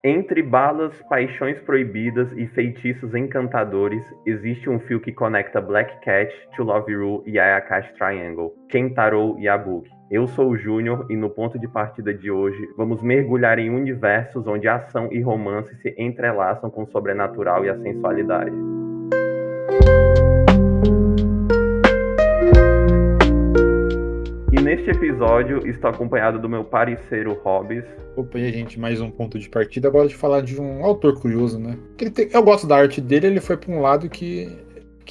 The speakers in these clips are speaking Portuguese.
Entre balas, paixões proibidas e feitiços encantadores, existe um fio que conecta Black Cat, To Love Ru e Ayakashi Triangle, Kentaro e Abuki. Eu sou o Júnior e no ponto de partida de hoje vamos mergulhar em universos onde ação e romance se entrelaçam com o sobrenatural e a sensualidade. E neste episódio estou acompanhado do meu parceiro Hobbes. Opa, e aí, gente, mais um ponto de partida. Agora de falar de um autor curioso, né? Eu gosto da arte dele, ele foi pra um lado que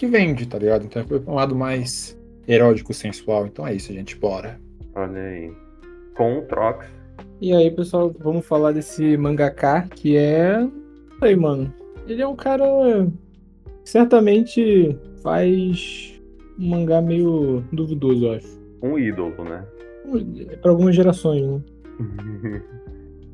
vende, tá ligado? Então ele foi pra um lado mais erótico, sensual. Então é isso, gente, bora. Olha aí. Com o Trox. E aí, pessoal, vamos falar desse mangaka que é... Não sei, mano. Ele é um cara que certamente faz um mangá meio duvidoso, eu acho. Um ídolo, né? Para algumas gerações, né?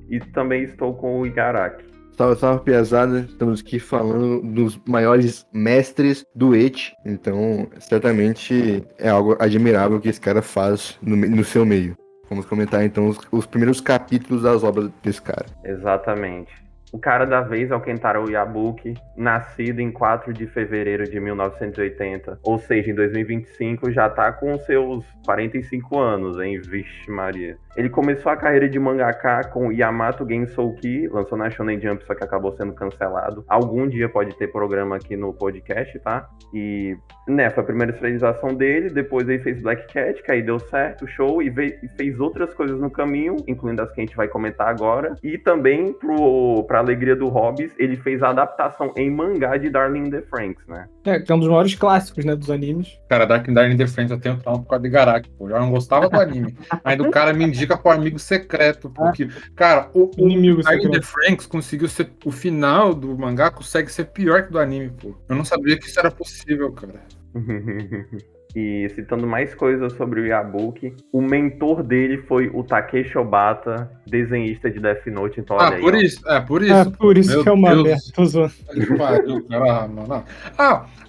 E também estou com o Igaraki. Salve, salve, pesada. Estamos aqui falando dos maiores mestres do ecchi. Então, certamente é algo admirável que esse cara faz no seu meio. Vamos comentar então os primeiros capítulos das obras desse cara. Exatamente. O cara da vez é o Kentaro Yabuki, nascido em 4 de fevereiro de 1980, ou seja, em 2025 já tá com seus 45 anos, hein? Vixe Maria. Ele começou a carreira de mangaka com Yamato Gensouki, lançou na Shonen Jump, só que acabou sendo cancelado. Algum dia pode ter programa aqui no podcast, tá? E, né, foi a primeira estrelização dele, depois ele fez Black Cat, que aí deu certo, show, e fez outras coisas no caminho, incluindo as que a gente vai comentar agora. E também, pra alegria do Hobbes, ele fez a adaptação em mangá de Darling in the Franxx, né? Que é um dos maiores clássicos, né, dos animes. Cara, Darling in the Franxx eu tenho trauma por causa de Garaki, pô. Eu não gostava do anime. Ainda o cara me indica pro amigo secreto, porque, cara, o Inimigo Darling in the secreto. Franxx conseguiu ser... O final do mangá consegue ser pior que do anime, pô. Eu não sabia que isso era possível, cara. E citando mais coisas sobre o Yabuki, o mentor dele foi o Takeshi Obata, desenhista de Death Note, então olha aí. Por isso. Por isso Meu que é uma Deus. merda. Tô zoando. Que pariu, cara, mano.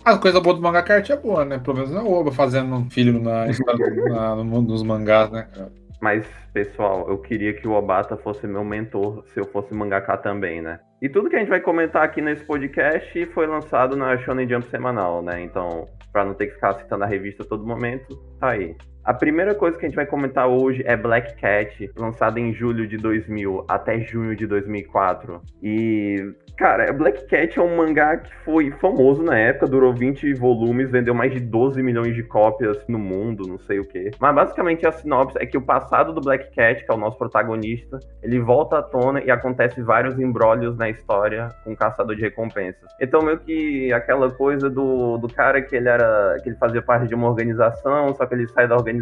A coisa boa do mangá art é boa, né? Pelo menos na Oba fazendo um filho no mundo dos mangás, né, cara? Mas, pessoal, eu queria que o Obata fosse meu mentor se eu fosse mangaka também, né? E tudo que a gente vai comentar aqui nesse podcast foi lançado na Shonen Jump semanal, né? Então, pra não ter que ficar citando a revista a todo momento, tá aí. A primeira coisa que a gente vai comentar hoje é Black Cat, lançado em julho de 2000 até junho de 2004. E, cara, Black Cat é um mangá que foi famoso na época, durou 20 volumes, vendeu mais de 12 milhões de cópias no mundo, não sei o quê. Mas basicamente a sinopse é que o passado do Black Cat, que é o nosso protagonista, ele volta à tona e acontece vários embrólios na história com o caçador de recompensas. Então meio que aquela coisa do cara que ele fazia parte de uma organização, só que ele sai da organização,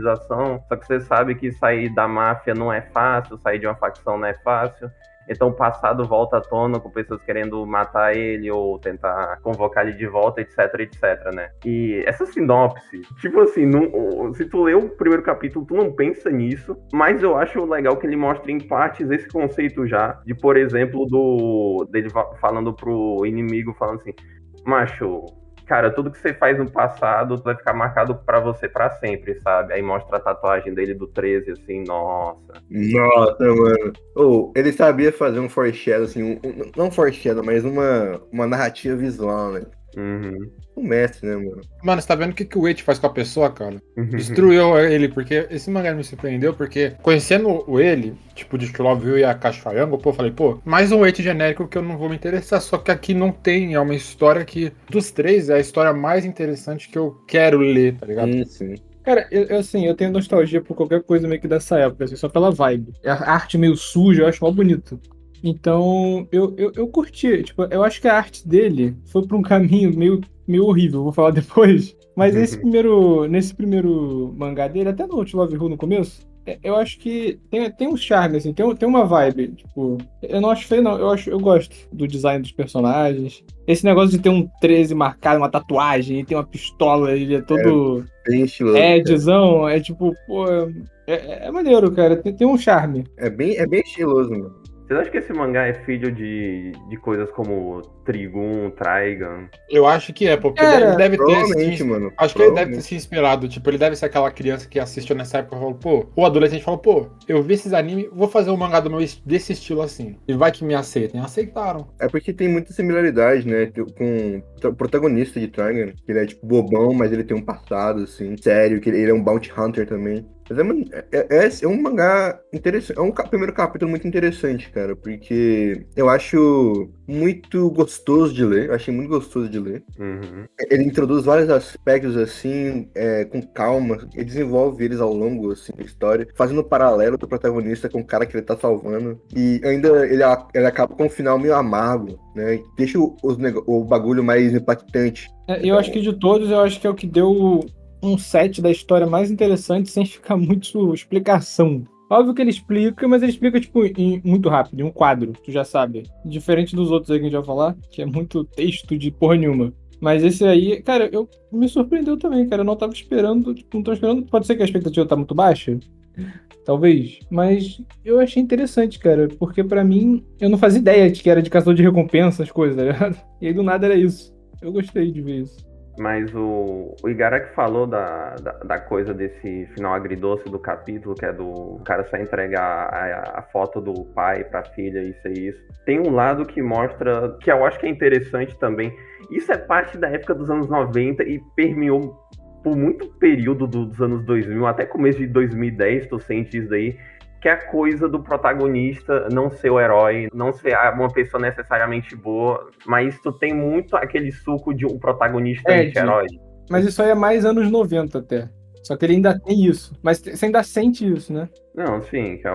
só que você sabe que sair da máfia não é fácil, sair de uma facção não é fácil. Então o passado volta à tona com pessoas querendo matar ele ou tentar convocar ele de volta, etc, etc, né? E essa sinopse, tipo assim, se tu lê o primeiro capítulo, tu não pensa nisso, mas eu acho legal que ele mostra em partes esse conceito já, de, por exemplo, dele falando pro inimigo, falando assim, macho, cara, tudo que você faz no passado vai ficar marcado pra você pra sempre, sabe? Aí mostra a tatuagem dele do 13, assim, nossa. Nossa, mano. Ele sabia fazer um foreshadow, assim, não foreshadow, mas uma narrativa visual, né? Uhum. Um mestre, né, mano? Mano, você tá vendo o que o Eit faz com a pessoa, cara? Destruiu ele, porque esse mangá me surpreendeu, porque conhecendo ele, tipo, de To Love You e a Akashi Triangle, pô, eu falei, pô, mais um Eit genérico que eu não vou me interessar, só que aqui não tem, é uma história que, dos três, é a história mais interessante que eu quero ler, tá ligado? Sim. Cara, eu tenho nostalgia por qualquer coisa meio que dessa época, assim, só pela vibe. A arte meio suja, eu acho mó bonito. Então, eu curti. Tipo, eu acho que a arte dele foi pra um caminho meio horrível, vou falar depois. Mas nesse primeiro mangá dele, até no To Love You no começo, eu acho que tem um charme, assim, tem uma vibe. Tipo, eu não acho feio, não. Eu gosto do design dos personagens. Esse negócio de ter um 13 marcado, uma tatuagem, e ter uma pistola, ele é todo Bem estiloso. Edzão, é tipo, pô, é maneiro, cara. Tem um charme. É bem estiloso, mano. Vocês acham que esse mangá é filho de coisas como Trigun, Trigun? Eu acho que é, porque Cara, ele deve ter Provavelmente, mano. Acho que ele deve ter se inspirado. Tipo, ele deve ser aquela criança que assistiu nessa época e falou, pô, o adolescente falou, pô, eu vi esses animes, vou fazer um mangá desse estilo assim. E vai que me aceitem. Aceitaram. É porque tem muita similaridade, né, com o protagonista de Trigun, que ele é tipo bobão, mas ele tem um passado, assim, sério, que ele é um bounty hunter também. Mas é um mangá interessante, é um primeiro capítulo muito interessante, cara, porque eu acho muito gostoso de ler, eu achei muito gostoso de ler. Uhum. Ele introduz vários aspectos, assim, com calma, e desenvolve eles ao longo, assim, da história, fazendo um paralelo do protagonista com o cara que ele tá salvando, e ainda ele acaba com um final meio amargo, né, deixa o bagulho mais impactante. Eu acho que de todos, eu acho que é o que deu um set da história mais interessante sem ficar muito explicação. Óbvio que ele explica, mas ele explica, tipo, muito rápido, em um quadro, tu já sabe. Diferente dos outros aí que a gente vai falar, que é muito texto de porra nenhuma. Mas esse aí, cara, me surpreendeu também, cara. Eu não tava esperando, tipo, não tava esperando. Pode ser que a expectativa tá muito baixa, talvez. Mas eu achei interessante, cara, porque pra mim, eu não fazia ideia de que era de caçador de recompensa, as coisas, tá ligado? E aí do nada era isso. Eu gostei de ver isso. Mas o Igarashi falou da coisa desse final agridoce do capítulo, que é do cara só entregar a foto do pai pra filha, isso e isso. Tem um lado que mostra, que eu acho que é interessante também. Isso é parte da época dos anos 90 e permeou por muito período dos anos 2000, até começo de 2010, tu sente isso daí, que é a coisa do protagonista não ser o herói, não ser uma pessoa necessariamente boa, mas tu tem muito aquele suco de um protagonista anti-herói. Mas isso aí é mais anos 90 até. Só que ele ainda tem isso. Mas você ainda sente isso, né? Não, sim, que é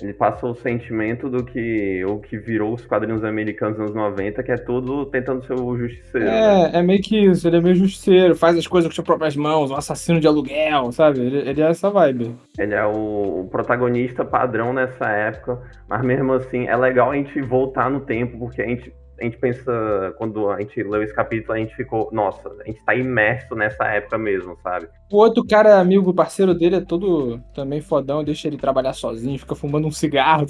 ele passa o sentimento do que o que virou os quadrinhos americanos nos anos 90, que é tudo tentando ser o justiceiro. Né? É meio que isso, ele é meio justiceiro, faz as coisas com suas próprias mãos, um assassino de aluguel, sabe? Ele é essa vibe. Ele é o protagonista padrão nessa época, mas mesmo assim é legal a gente voltar no tempo, porque a gente pensa, quando a gente leu esse capítulo, a gente ficou, nossa, a gente tá imerso nessa época mesmo, sabe? O outro cara, amigo, parceiro dele, é todo também fodão, deixa ele trabalhar sozinho, fica fumando um cigarro.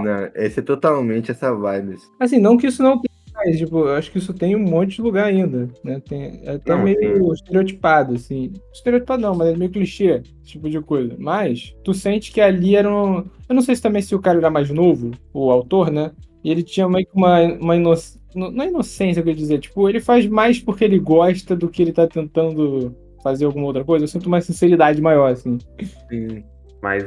Não, esse é totalmente essa vibe. Assim, não que isso não tenha mais, tipo, eu acho que isso tem em um monte de lugar ainda, né? É até meio estereotipado, assim. Estereotipado não, mas é meio clichê, esse tipo de coisa. Mas, tu sente que ali era um... Eu não sei se também se o cara era mais novo, o autor, né? E ele tinha meio que uma inocência. Não é inocência, eu quero dizer. Tipo, ele faz mais porque ele gosta do que ele tá tentando fazer alguma outra coisa. Eu sinto uma sinceridade maior, assim. Sim. Mas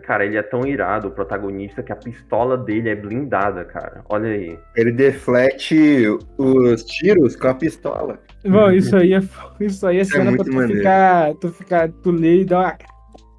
cara, ele é tão irado, o protagonista, que a pistola dele é blindada, cara. Olha aí. Ele deflete os tiros com a pistola. Bom, isso aí é cena muito pra maneiro. tu ler e dar uma...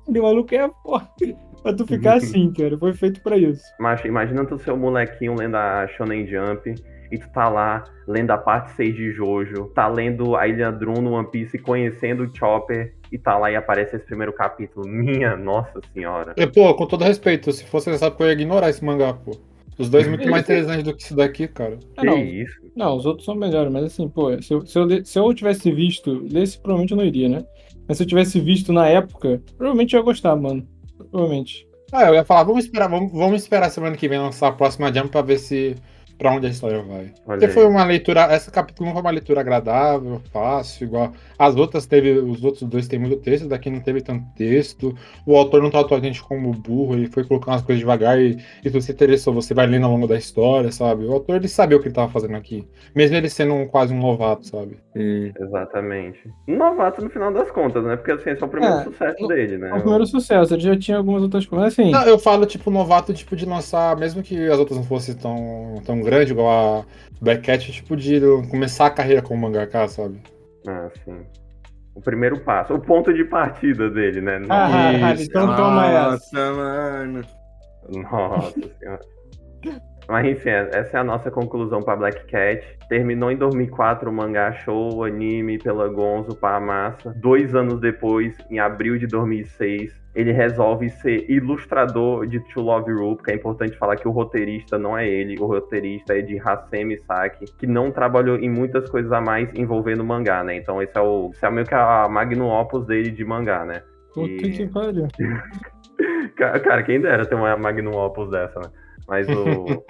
O maluco é forte. Pra tu ficar assim, cara. Foi feito pra isso. Mas imagina tu ser um molequinho lendo a Shonen Jump e tu tá lá lendo a parte 6 de Jojo, tá lendo a Ilha Drum no One Piece, conhecendo o Chopper, e tá lá e aparece esse primeiro capítulo. Minha nossa senhora. E, pô, com todo respeito, se fosse nessa época eu ia ignorar esse mangá, pô. Os dois muito mais interessantes do que isso daqui, cara. Não, isso? Não, os outros são melhores, mas assim, pô, se eu tivesse visto, desse provavelmente eu não iria, né? Mas se eu tivesse visto na época, provavelmente eu ia gostar, mano. Provavelmente. Eu ia falar, vamos esperar semana que vem lançar a próxima Jump pra ver pra onde a história vai. Olha Porque aí. foi uma leitura, esse capítulo não foi uma leitura agradável, fácil, igual as outras os outros dois tem muito texto, daqui não teve tanto texto, o autor não tratou a gente como burro, ele foi colocando as coisas devagar e tu se interessou, você vai lendo ao longo da história, sabe? O autor, ele sabia o que ele tava fazendo aqui, mesmo ele sendo quase um novato, sabe? Exatamente. Novato no final das contas, né? Porque assim, esse é o primeiro sucesso dele, né? É o primeiro sucesso, ele já tinha algumas outras coisas, assim... Não, eu falo, tipo, novato, tipo, de lançar, mesmo que as outras não fossem tão grande, igual a Black Cat, tipo, de começar a carreira como mangaka, sabe? Ah, sim. O primeiro passo, o ponto de partida dele, né? Então toma essa. Nossa, mano. Nossa senhora. Mas enfim, essa é a nossa conclusão para Black Cat. Terminou em 2004 o mangá show, anime pela Gonzo para massa. 2 anos depois, em abril de 2006, ele resolve ser ilustrador de To Love Ru, porque é importante falar que o roteirista não é ele, o roteirista é de Hasemi Saki, que não trabalhou em muitas coisas a mais envolvendo mangá, né? Então esse é meio que a magnum opus dele de mangá, né? Puta que pariu. Cara, quem dera ter uma Magnum Opus dessa, né? Mas o...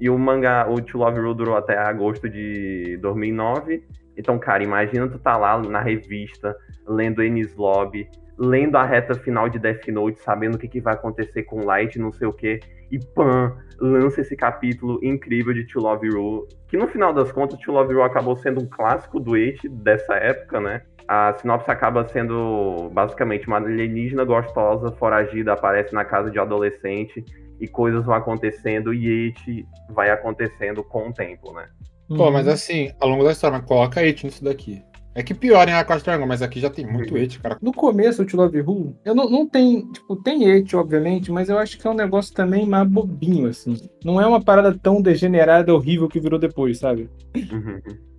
E o mangá, o To Love Ru durou até agosto de 2009. Então, cara, imagina tu tá lá na revista, lendo Enies Lobby, lendo a reta final de Death Note, sabendo o que vai acontecer com Light, não sei o quê, e pã, lança esse capítulo incrível de To Love Ru, que no final das contas, To Love Ru acabou sendo um clássico do Eiichi dessa época, né? A sinopse acaba sendo basicamente uma alienígena gostosa, foragida, aparece na casa de um adolescente e coisas vão acontecendo e Eiichi vai acontecendo com o tempo, né? Pô, mas assim, ao longo da história, coloca Eiichi nisso daqui. É que pior em Akashi Triangle, mas aqui já tem muito Eiichi, cara. No começo, o To Love Ru, eu não tem, tipo, tem Eiichi, obviamente, mas eu acho que é um negócio também mais bobinho, assim. Não é uma parada tão degenerada, horrível que virou depois, sabe?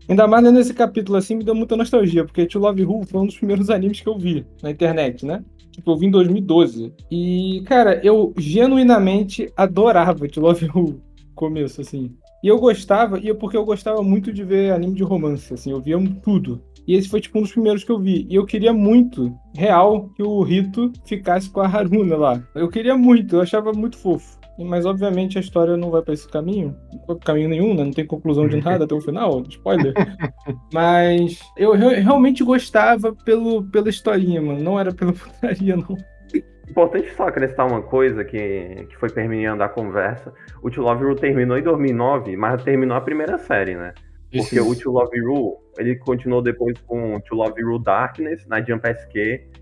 Ainda mais lendo esse capítulo, assim, me deu muita nostalgia, porque To Love Ru foi um dos primeiros animes que eu vi na internet, né? Tipo, eu vi em 2012. E, cara, eu genuinamente adorava To Love Ru no começo, assim. E eu gostava, porque eu gostava muito de ver anime de romance, assim, eu via tudo. E esse foi, tipo, um dos primeiros que eu vi. E eu queria muito, real, que o Rito ficasse com a Haruna lá. Eu queria muito, eu achava muito fofo. Mas, obviamente, a história não vai pra esse caminho. Não vai pra caminho nenhum, né? Não tem conclusão de nada até o final. Spoiler. Mas eu realmente gostava pela historinha, mano. Não era pela putaria, não. Importante só acrescentar uma coisa que foi permeando a conversa. O To Love Ru terminou em 2009, mas terminou a primeira série, né? Porque o To Love Ru, ele continuou depois com To Love Ru Darkness, na Jump SQ,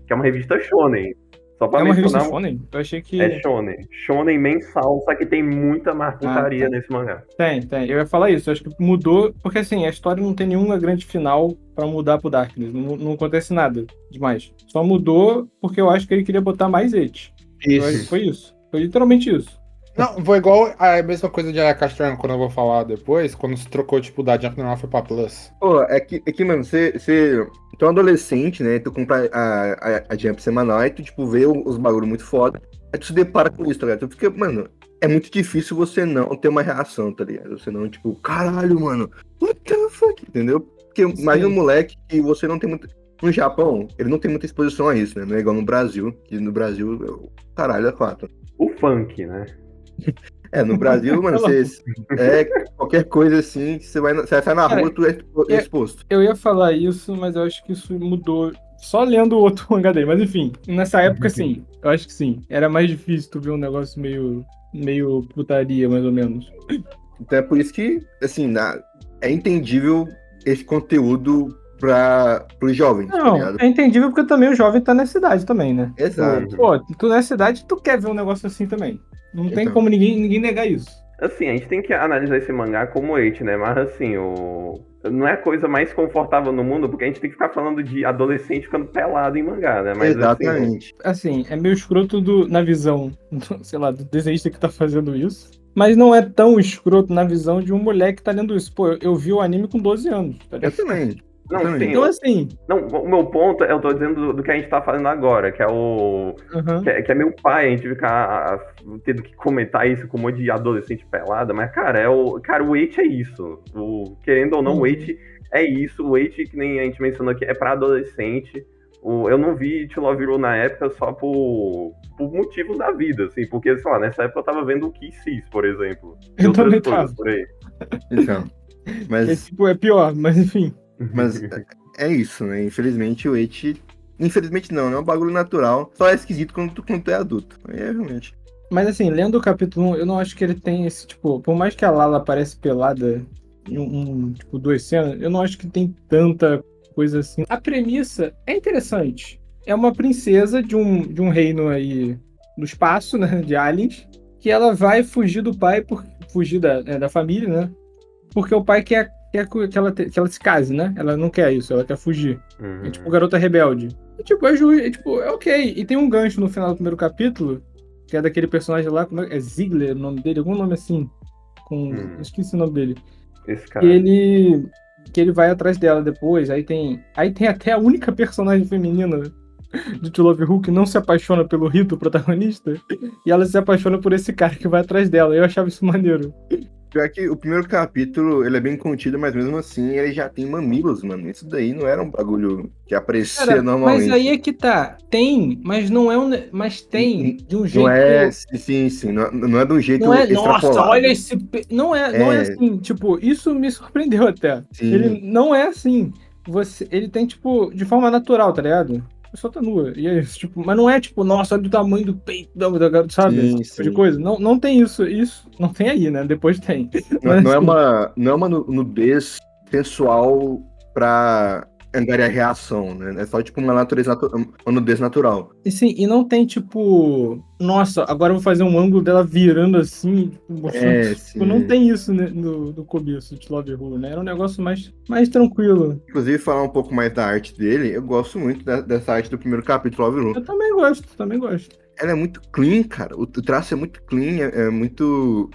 que é uma revista shonen. Só pra É uma mencionar, revista shonen? Eu achei que... é shonen. Shonen mensal, só que tem muita mais putaria tá. nesse mangá. Tem. Eu ia falar isso. Eu acho que mudou, porque assim, a história não tem nenhuma grande final pra mudar pro Darkness. Não acontece nada demais. Só mudou porque eu acho que ele queria botar mais Eiichi. Eu acho que foi isso. Foi literalmente isso. Não, foi igual a mesma coisa de Akashi Triangle, quando eu vou falar depois, quando se trocou, tipo, da Jump Normal foi pra Plus. Pô, é que, mano, você tu é um adolescente, né? Tu compra a Jump semanal, aí tu, tipo, vê os bagulho muito foda. Aí tu se depara com isso, tá ligado? Tu fica, mano, é muito difícil você não ter uma reação, tá ligado? Você não, tipo, caralho, mano, what the fuck, entendeu? Porque imagina um moleque que você não tem muito... No Japão, ele não tem muita exposição a isso, né? Não é igual no Brasil, que no Brasil, caralho, é fato. O funk, né? No Brasil, mano, qualquer coisa assim, você vai sair na rua, tu é exposto. Eu ia falar isso, mas eu acho que isso mudou só lendo o outro mangá dele. Mas enfim, nessa época sim, eu acho que sim. Era mais difícil tu ver um negócio meio putaria, mais ou menos. Então é por isso que, assim, é entendível esse conteúdo pros jovens, tá Não, ligado? é entendível porque também o jovem tá nessa idade também, né? Exato. Pô, tu nessa idade, tu quer ver um negócio assim também. Não tem Então. como ninguém negar isso. Assim, a gente tem que analisar esse mangá como Eiichi, né? Mas assim, não é a coisa mais confortável no mundo, porque a gente tem que ficar falando de adolescente ficando pelado em mangá, né? Mas, exatamente. Assim, é meio escroto na visão, sei lá, do desenhista que tá fazendo isso. Mas não é tão escroto na visão de um moleque que tá lendo isso. Pô, eu vi o anime com 12 anos, tá ligado? Eu também. Não, sim. Então, assim... Não, o meu ponto, eu tô dizendo do que a gente tá fazendo agora, que é que é meu pai, a gente ficar tendo que comentar isso com um monte de adolescente pelada, mas, cara, o Eiichi é isso. Querendo ou não, o Eiichi é isso. O Eiichi, que nem a gente mencionou aqui, é pra adolescente. Eu não vi To Love Ru na época só por motivos da vida, assim, porque, sei lá, nessa época eu tava vendo o Kiss, por exemplo. E Eu também outras coisas tava. por aí. Então, mas... É pior, mas enfim... Mas é isso, né? Infelizmente o Eiichi... Infelizmente não é um bagulho natural. Só é esquisito quando tu é adulto. É realmente. Mas assim, lendo o capítulo 1, eu não acho que ele tem esse, tipo... Por mais que a Lala aparece pelada em tipo, 2 cenas, eu não acho que tem tanta coisa assim. A premissa é interessante. É uma princesa de um reino aí do espaço, né? De aliens. Que ela vai fugir do pai, fugir da família, né? Porque o pai quer que ela se case, né? Ela não quer isso, ela quer fugir. É tipo garota rebelde. E, tipo, é ok. E tem um gancho no final do primeiro capítulo, que é daquele personagem lá, como é Ziegler o nome dele? Algum nome assim. Esqueci o nome dele. Esse cara. Que ele vai atrás dela depois. Aí tem até a única personagem feminina de To Love Ru que não se apaixona pelo Rito, o protagonista. E ela se apaixona por esse cara que vai atrás dela. Eu achava isso maneiro. Pior que o primeiro capítulo, ele é bem contido, mas mesmo assim ele já tem mamilos, mano. Isso daí não era um bagulho que aparecia Cara, normalmente. mas aí é que tá. Tem, mas não é um. Mas tem de um jeito. Não é, sim. Não é de um jeito Não é, nossa, extrapolado. olha esse. Não é assim. Tipo, isso me surpreendeu até. Sim. Ele não é assim. Ele tem, tipo, de forma natural, tá ligado? A pessoa tá nua. E é isso, tipo, mas não é tipo, nossa, olha o tamanho do peito, sabe? Sim, Esse tipo de coisa. Não tem isso. Isso não tem aí, né? Depois tem. Mas, Não é assim, uma nudez sensual pra angariar reação, né? É só tipo uma uma nudez natural. E sim, e não tem tipo, nossa, agora eu vou fazer um ângulo dela virando assim, tipo, mostrando. Tipo, não Sim. tem isso, né, no começo de Love Ru, né? Era um negócio mais tranquilo. Inclusive, falar um pouco mais da arte dele, eu gosto muito dessa arte do primeiro capítulo, Love Ru. Eu também gosto, também gosto. Ela é muito clean, cara. O traço é muito clean, é muito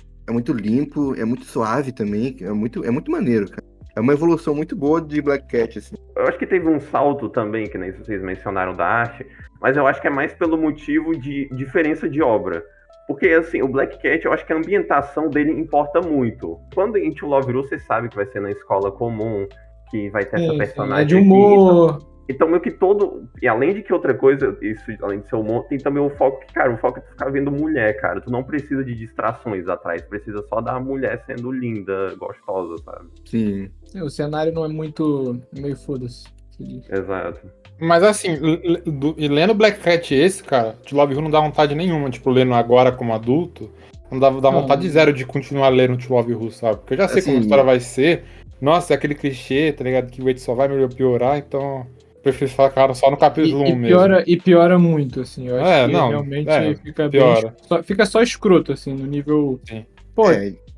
limpo, é muito suave também. É muito maneiro, cara. É uma evolução muito boa de Black Cat, assim. Eu acho que teve um salto também, que nem vocês mencionaram da arte, mas eu acho que é mais pelo motivo de diferença de obra. Porque, assim, o Black Cat, eu acho que a ambientação dele importa muito. Quando em To Love Ru, você sabe que vai ser na escola comum, que vai ter essa personagem É de aqui. humor. Então, meio que todo. E além de que outra coisa, isso, além de ser humor, tem também o foco que, cara, o foco é tu ficar vendo mulher, cara. Tu não precisa de distrações atrás, precisa só da mulher sendo linda, gostosa, sabe? Sim. O cenário não é muito. Meio foda-se. Exato. Mas assim, e lendo Black Cat esse, cara, de Love Ru não dá vontade nenhuma, tipo, lendo agora como adulto, não dá vontade zero de continuar lendo de Love Ru, sabe? Porque eu já sei como a Assim, história vai ser. Nossa, é aquele clichê, tá ligado? Que o Wade só vai piorar, então eu prefiro ficar, cara, só no capítulo 1 mesmo. E piora muito, assim. Eu acho que realmente fica piora. Fica só escroto, assim, no nível. Sim. Pô,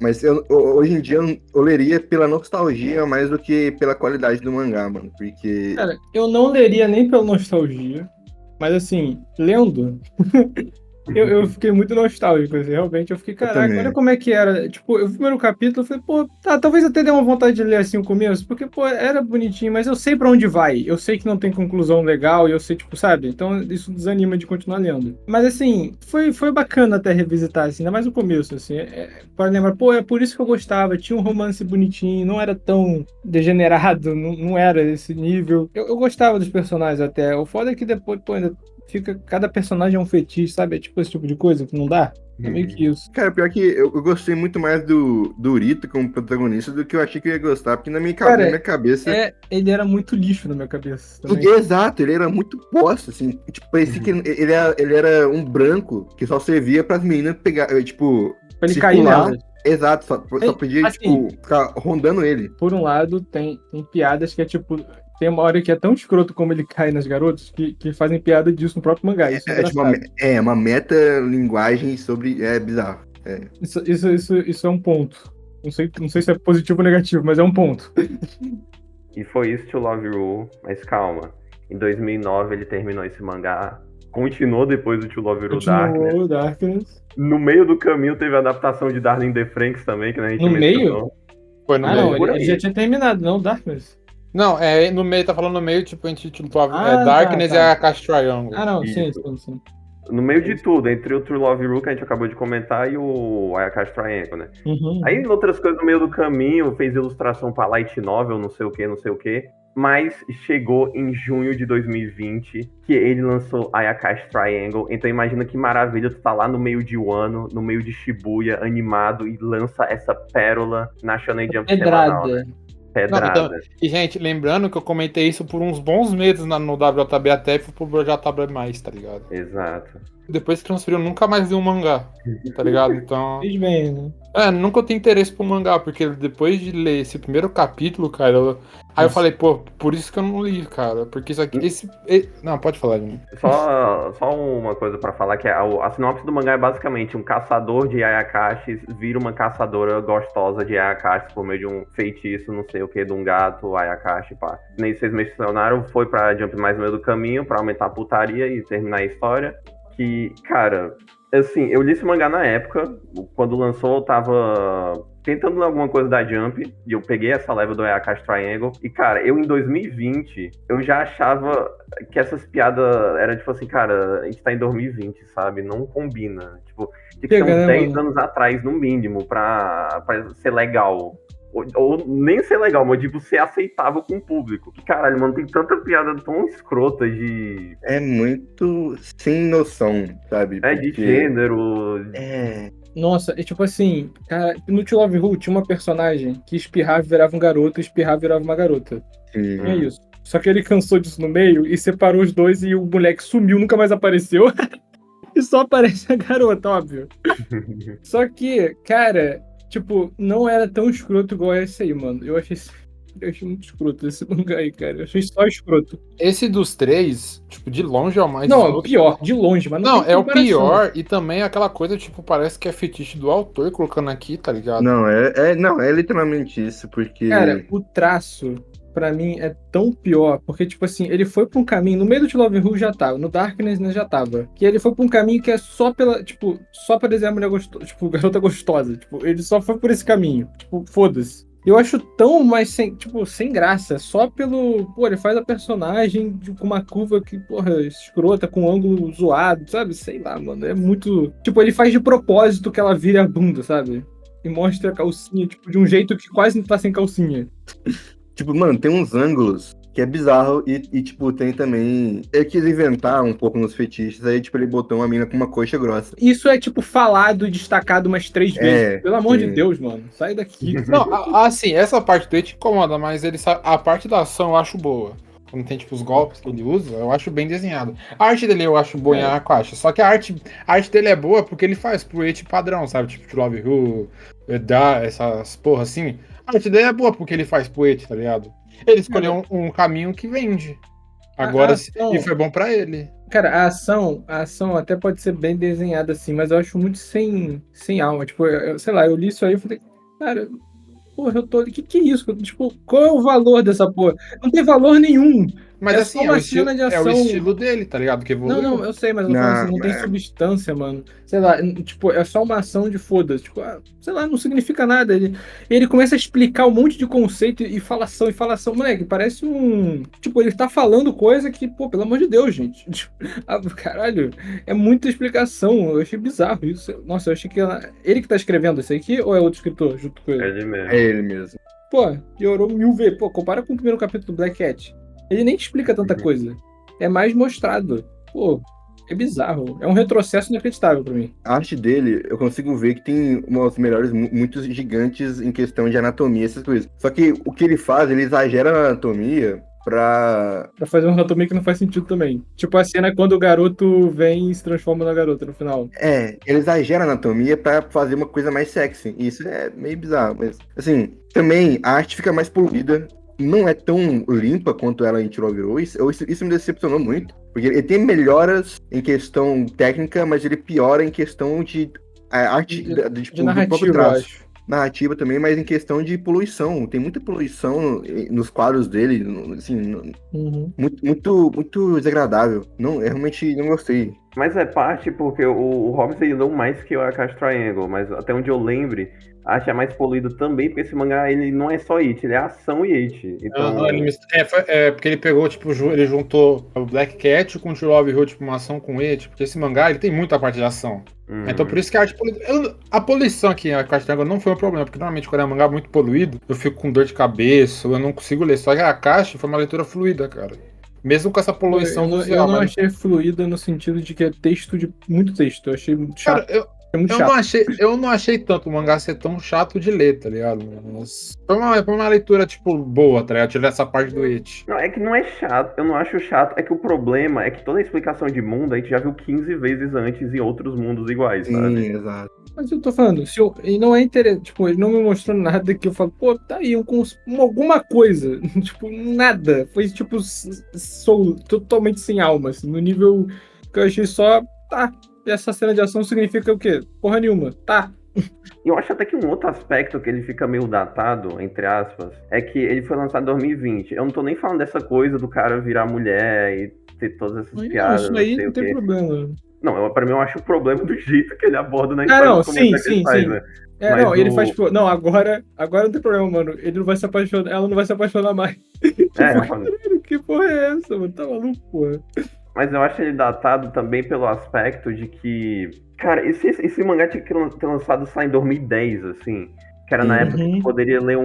mas hoje em dia eu leria pela nostalgia mais do que pela qualidade do mangá, mano. Porque. cara, eu não leria nem pela nostalgia, mas assim, lendo, eu fiquei muito nostálgico, assim, realmente. Eu fiquei, caraca, também. olha como é que era. Tipo, eu vi o primeiro capítulo, eu falei, pô, tá, talvez até dê uma vontade de ler assim o começo, porque, pô, era bonitinho, mas eu sei pra onde vai. Eu sei que não tem conclusão legal, e eu sei, tipo, sabe? Então isso desanima de continuar lendo. Mas, assim, foi bacana até revisitar, assim, ainda mais o começo, assim. Para lembrar, pô, é por isso que eu gostava. Tinha um romance bonitinho, não era tão degenerado, não era esse nível. Eu gostava dos personagens até. O foda é que depois, pô, ainda cada personagem é um fetiche, sabe? É tipo esse tipo de coisa que não dá. É meio que isso. Cara, pior que eu gostei muito mais do Rito como protagonista do que eu achei que eu ia gostar, porque na minha cabeça. Ele era muito lixo na minha cabeça também. Exato, ele era muito bosta, assim. Tipo, parecia que ele era um branco que só servia pras meninas pegar, tipo. Pra ele cair nela. Exato, só podia, assim, tipo, ficar rondando ele. Por um lado, tem piadas que é tipo. Tem uma hora que é tão escroto como ele cai nas garotas que fazem piada disso no próprio mangá. Isso é Tipo uma meta-linguagem sobre. É bizarro. Isso é um ponto. Não sei se é positivo ou negativo, mas é um ponto. E foi isso To Love Ru, mas calma. Em 2009 ele terminou esse mangá, continuou depois do To Love Ru Darkness. No meio do caminho teve a adaptação de Darling in the Franxx também, que a gente mencionou. Meio? Foi no meio. Não, ele já tinha terminado, não, Darkness. Não, no meio, tá falando no meio, tipo, entre Darkness tá. e a Caixa Triangle. Ah, não, Isso. sim. No meio de tudo, entre o True Love Ru, que a gente acabou de comentar, e o Ayakashi Triangle, né? Uhum. Aí, em outras coisas no meio do caminho, fez ilustração pra Light Novel, não sei o que. Mas chegou em junho de 2020, que ele lançou Ayakashi Triangle. Então imagina que maravilha, tu tá lá no meio de Wano, no meio de Shibuya, animado, e lança essa pérola na Shonen Jump semanal, né? Pedrada. Não, então, e, gente, lembrando que eu comentei isso por uns bons meses no WJB até e fui pro WJB+, tá ligado? Exato. Depois que transferiu, eu nunca mais vi um mangá, tá ligado? Então... Fez bem, né? Nunca tive interesse pro mangá, porque depois de ler esse primeiro capítulo, cara, aí eu falei, pô, por isso que eu não li, cara, porque isso aqui, Não, pode falar, gente. Só uma coisa pra falar, que a sinopse do mangá é basicamente um caçador de Ayakashis vira uma caçadora gostosa de Ayakashis por meio de um feitiço, não sei o que, de um gato, Ayakashi, pá. Nem vocês mencionaram, foi pra Jump mais no meio do caminho, pra aumentar a putaria e terminar a história. Que, cara, assim, eu li esse mangá na época, quando lançou eu tava tentando ler alguma coisa da Jump, e eu peguei essa leva do Akashi Triangle, e cara, eu em 2020, eu já achava que essas piadas eram tipo assim, cara, a gente tá em 2020, sabe? Não combina. Tipo, tinha que ser uns 10 anos atrás, no mínimo, pra ser legal. Ou nem ser legal, mas tipo, ser aceitável com o público. Que caralho, mano, tem tanta piada tão escrota de... É muito sem noção, sabe? De gênero. Nossa, é tipo assim, cara, no To Love Who tinha uma personagem que espirrava e virava um garoto, espirrava e virava uma garota. Sim. É isso. Só que ele cansou disso no meio e separou os dois e o moleque sumiu, nunca mais apareceu. E só aparece a garota, óbvio. Só que, cara, tipo, não era tão escroto igual esse aí, mano. Eu achei muito escroto esse mangá aí, cara. Eu achei só escroto. Esse dos três, tipo, de longe é o mais Não, escroto. pior, de longe, mas não tem Não, é o comparação. pior e também aquela coisa, tipo, parece que é fetiche do autor colocando aqui, tá ligado? Não, é literalmente isso, porque... Cara, o traço, pra mim, é tão pior, porque, tipo assim, ele foi pra um caminho, no meio do To Love Who já tava, no Darkness né, já tava, que ele foi pra um caminho que é só pela, tipo, só pra desenhar mulher gostosa, tipo, garota gostosa, tipo, ele só foi por esse caminho, tipo, foda-se. Eu acho tão mais sem graça, só pelo, pô, ele faz a personagem com uma curva que, porra, escrota, com um ângulo zoado, sabe? Sei lá, mano, é muito, tipo, ele faz de propósito que ela vire a bunda, sabe? E mostra a calcinha, tipo, de um jeito que quase não tá sem calcinha. Tipo, mano, tem uns ângulos que é bizarro e tipo, tem também... Ele quis inventar um pouco nos fetiches, aí, tipo, ele botou uma mina com uma coxa grossa. Isso é, tipo, falado e destacado umas 3 vezes. Pelo amor de Deus, mano. Sai daqui. Não, assim, essa parte dele te incomoda, mas a parte da ação eu acho boa. Quando tem, tipo, os golpes que ele usa, eu acho bem desenhado. A arte dele eu acho boa em Aquacha. Só que a arte dele é boa porque ele faz pro Eti padrão, sabe? Tipo, To Love Who, dá essas porra assim. A arte dele é boa porque ele faz pro Eti, tá ligado? Ele escolheu um caminho que vende. Agora, e foi bom pra ele. Cara, a ação até pode ser bem desenhada assim, mas eu acho muito sem alma. Tipo, sei lá, eu li isso aí e falei, cara, porra, eu tô. Que é isso? Tipo, qual é o valor dessa porra? Não tem valor nenhum. Mas é assim, só uma cena de ação. é o estilo dele, tá ligado? Que evoluiu. Não, eu sei, mas eu tô falando assim, não tem substância, mano. Sei lá, tipo, é só uma ação de foda-se. Tipo, sei lá, não significa nada. Ele começa a explicar um monte de conceito e falação. Moleque, parece um... Tipo, ele tá falando coisa que, pô, pelo amor de Deus, gente. Caralho, é muita explicação. Eu achei bizarro isso. Nossa, eu achei que ele que tá escrevendo isso aqui ou é outro escritor junto com ele? Ele mesmo. É ele mesmo. Pô, piorou 1000 vezes. Pô, compara com o primeiro capítulo do Black Cat. Ele nem explica tanta coisa. É mais mostrado. Pô, é bizarro. É um retrocesso inacreditável pra mim. A arte dele, eu consigo ver que tem umas melhores muito gigantes em questão de anatomia, essas coisas. Só que o que ele faz, ele exagera na anatomia pra fazer uma anatomia que não faz sentido também. Tipo a cena quando o garoto vem e se transforma na garota no final. Ele exagera a anatomia pra fazer uma coisa mais sexy. E isso é meio bizarro. Mas, assim, também a arte fica mais poluída. Não é tão limpa quanto ela em To Love Who. Isso me decepcionou muito. Porque ele tem melhoras em questão técnica, mas ele piora em questão de arte de do narrativa, próprio traço. eu acho. Narrativa também, mas em questão de poluição. Tem muita poluição nos quadros dele, assim, muito desagradável. Não, eu realmente não gostei. Mas é parte porque o Hobbes ele não mais que o Akashi Triangle, mas até onde eu lembre, a arte é mais poluída também, porque esse mangá ele não é só It, ele é ação e It. Então... porque ele pegou, tipo, ele juntou o Black Cat com o To Love Who, tipo, uma ação com It, porque esse mangá ele tem muita parte de ação. Então por isso que a arte a poluição aqui, a Akashi Triangle não foi um problema, porque normalmente quando é um mangá muito poluído, eu fico com dor de cabeça, eu não consigo ler. Só que a Akashi foi uma leitura fluida, cara. Mesmo com essa poluição eu não achei fluida no sentido de que é muito texto. Eu achei muito chato. Cara, eu não achei tanto o mangá ser tão chato de ler, tá ligado? Mas foi uma leitura, tipo, boa, tá ligado? Tirar essa parte do It. Não, é que não é chato, eu não acho chato, é que o problema é que toda a explicação de mundo a gente já viu 15 vezes antes em outros mundos iguais, sabe? Sim, exato. Mas eu tô falando, e não é interessante, tipo, ele não me mostrou nada que eu falo, pô, tá aí, alguma coisa, tipo, nada, foi tipo, totalmente sem alma, assim, no nível que eu achei só, tá, e essa cena de ação significa o quê? Porra nenhuma, tá. E eu acho até que um outro aspecto que ele fica meio datado, entre aspas, é que ele foi lançado em 2020, eu não tô nem falando dessa coisa do cara virar mulher e ter todas essas piadas, Isso aí não sei não o tem quê. problema. Não, pra mim eu acho o problema do jeito que ele aborda na Ah, história não, dos comentários que ele sim. faz, né? Não, Mas ele faz, tipo, não, agora não tem problema, mano. Ele não vai se apaixonar, ela não vai se apaixonar mais. Tipo, mano. caralho, que porra é essa, mano? Tá maluco, porra. Mas eu acho ele datado também pelo aspecto de que. Cara, esse mangá tinha que ter lançado só em 2010, assim. Que era na época que tu poderia ler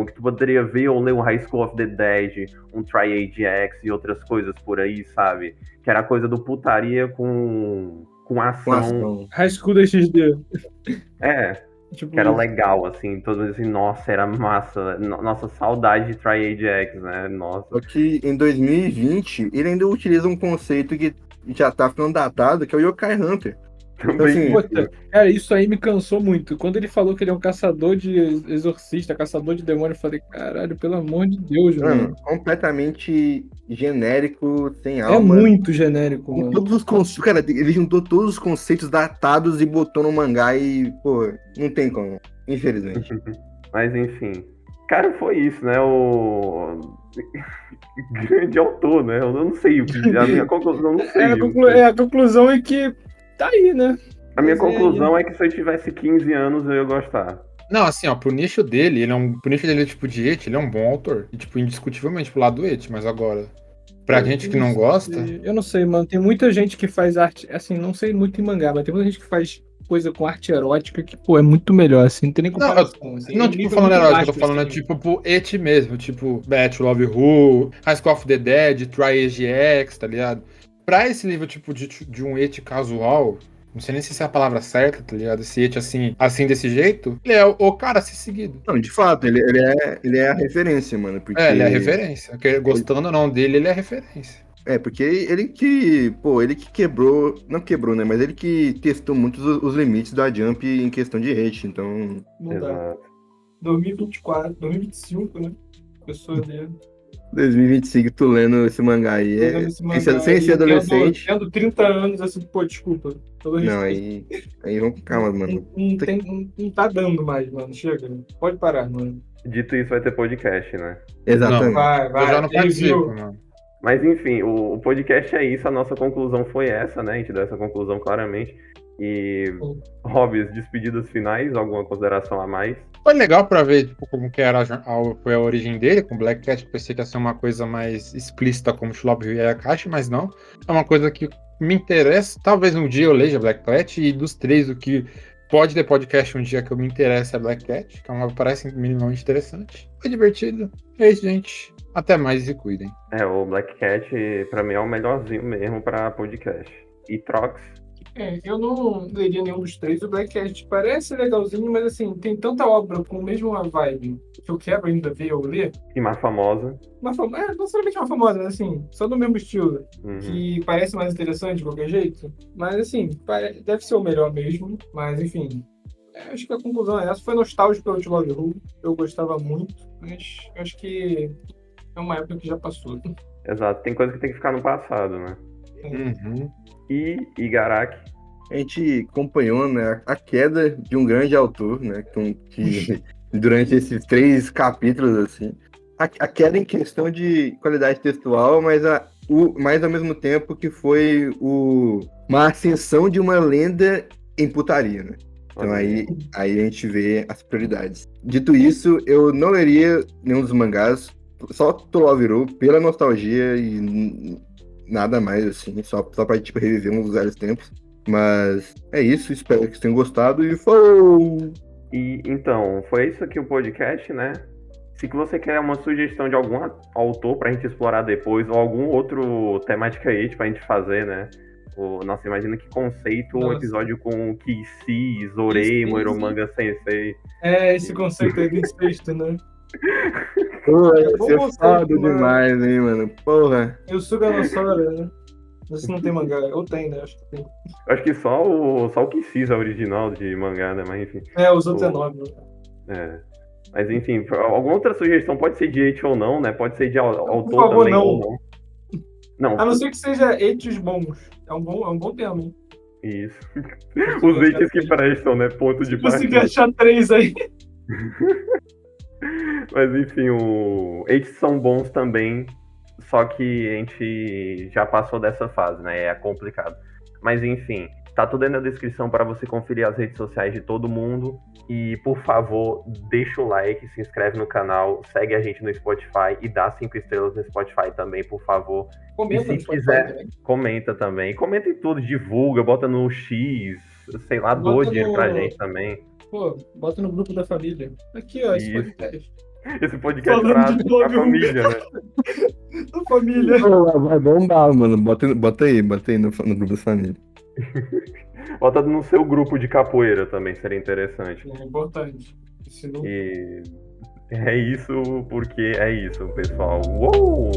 que tu poderia ver ou ler um High School of the Dead, um Triad X e outras coisas por aí, sabe? Que era coisa do putaria com ação. High School DxD. É, Tipo, que era legal, assim, todos assim, nossa, era massa. Nossa, saudade de Triad X, né? Nossa. Só que em 2020, ele ainda utiliza um conceito que já tá ficando datado, que é o Yokai Hunter. Também. assim, puta, cara, isso aí me cansou muito. Quando ele falou que ele é um caçador de exorcista, caçador de demônio, eu falei, caralho, pelo amor de Deus, mano. completamente genérico, sem É alma. muito genérico, Com mano. todos os conceitos, cara, ele juntou todos os conceitos datados e botou no mangá e, pô, não tem como, infelizmente. Mas enfim. Cara, foi isso, né? O grande autor, né? Eu não sei o que. A minha conclusão, eu não sei. A conclusão é que tá aí, né? A minha Mas conclusão é que se eu tivesse 15 anos eu ia gostar. Não, assim, ó, pro nicho dele, pro nicho dele, tipo, de It, ele é um bom autor. E, tipo, indiscutivelmente pro lado do It, mas agora, pra gente que não gosta. Eu não sei, mano. Tem muita gente que faz arte, assim, não sei muito em mangá, mas tem muita gente que faz coisa com arte erótica que, pô, é muito melhor, assim, não tem nem comparação. Assim, Não, é um tipo, nível falando muito erótico, eu tô baixo, falando, assim. tipo, pro It mesmo, tipo, Bat, Love Who, High School of the Dead, Triage X, tá ligado? Pra esse livro, tipo, de um It casual, não sei nem se essa é a palavra certa, tá ligado? Esse It assim desse jeito, ele é o cara a ser seguido. Não, de fato, ele é a referência, mano, porque... Ele é a referência. Gostando ou não dele, ele é a referência. Porque ele que quebrou, não quebrou, né, mas ele que testou muitos os limites da Jump em questão de hate, então... Não dá. Exato. 2024, 2025, né? Pessoa dele. 2025, tu lendo esse mangá aí, sem ser adolescente... Tendo 30 anos, assim, pô, desculpa. Todo Não, respeito. aí vamos com calma, mano. Não tá dando mais, mano. Chega. Pode parar, mano. Dito isso, vai ter podcast, né? Exatamente. Vai. Eu já não Ele participo, viu. mano. Mas enfim, o podcast é isso, a nossa conclusão foi essa, né? A gente deu essa conclusão claramente. E, Hobbs, despedidas finais, alguma consideração a mais? Foi legal pra ver tipo, como que era foi a origem dele, com Black Cat. Pensei que ia ser uma coisa mais explícita como Shinobi e Akashi, mas não. É uma coisa que me interessa. Talvez um dia eu leia Black Cat, e dos três, o que pode ter podcast um dia que eu me interesse é Black Cat, que é uma parece minimamente interessante. Foi divertido. É isso, gente. Até mais e se cuidem. O Black Cat, pra mim, é o melhorzinho mesmo pra podcast. E Trox? Eu não leria nenhum dos três. O Black Cat parece legalzinho, mas assim, tem tanta obra com a mesma vibe que eu quero ainda ver ou ler. E mais famosa. Não necessariamente uma famosa, mas assim, só do mesmo estilo. Uhum. Que parece mais interessante de qualquer jeito. Mas assim, deve ser o melhor mesmo. Mas enfim, acho que a conclusão é essa. Foi nostálgico pelo Te Love Who. Eu gostava muito, mas acho que é uma época que já passou. Exato, tem coisa que tem que ficar no passado, né? Uhum. E Igaraki? A gente acompanhou, né, a queda de um grande autor, né, que durante esses 3 capítulos, assim, a queda em questão de qualidade textual, mas ao mesmo tempo que foi uma ascensão de uma lenda em putaria, né? Então aí a gente vê as prioridades. Dito isso, eu não leria nenhum dos mangás, só To Love Ru pela nostalgia e nada mais, assim, só pra tipo, reviver uns velhos tempos. Mas é isso, espero que vocês tenham gostado e falou! E então, foi isso aqui o podcast, né? Se você quer uma sugestão de algum autor pra gente explorar depois, ou algum outro temática aí pra gente fazer, né? Nossa, imagina que conceito um episódio com Kishi, Zoreimo, Eromanga Sensei. Esse conceito aí do sexto, né? Pô, ia ser foda demais, hein, mano? Porra! Eu sugo a Nossora, né? Não sei se não tem mangá. Ou tem, né? Acho que tem. Acho que só o Kishi é original de mangá, né? Mas enfim. Os outros é nove. Mas enfim, alguma outra sugestão, pode ser de Eight ou não, né? Pode ser de autor por favor, também não. ou não. Não. A não ser que seja Eights bons. É um bom tema, hein? Isso. Os Eights que prestam, né? Ponto de partida. Consegui achar 3 aí. Mas enfim, Eights são bons também, só que a gente já passou dessa fase, né? É complicado. Mas enfim, tá tudo aí na descrição para você conferir as redes sociais de todo mundo. E, por favor, deixa o like, se inscreve no canal, segue a gente no Spotify e dá 5 estrelas no Spotify também, por favor. Comenta E se no Spotify quiser, também. comenta também. Comenta em tudo, divulga, bota no X, sei lá, doa Bota dinheiro pra no- gente também. Pô, bota no grupo da família. Aqui, ó, esse Isso. podcast. Esse podcast Falando pra, de pra nome, família, né? Da família. Vai bombar, mano. Bota aí no grupo da família. Bota no seu grupo de capoeira também, seria interessante. É importante. Senão E é isso, porque é isso, pessoal. Uou!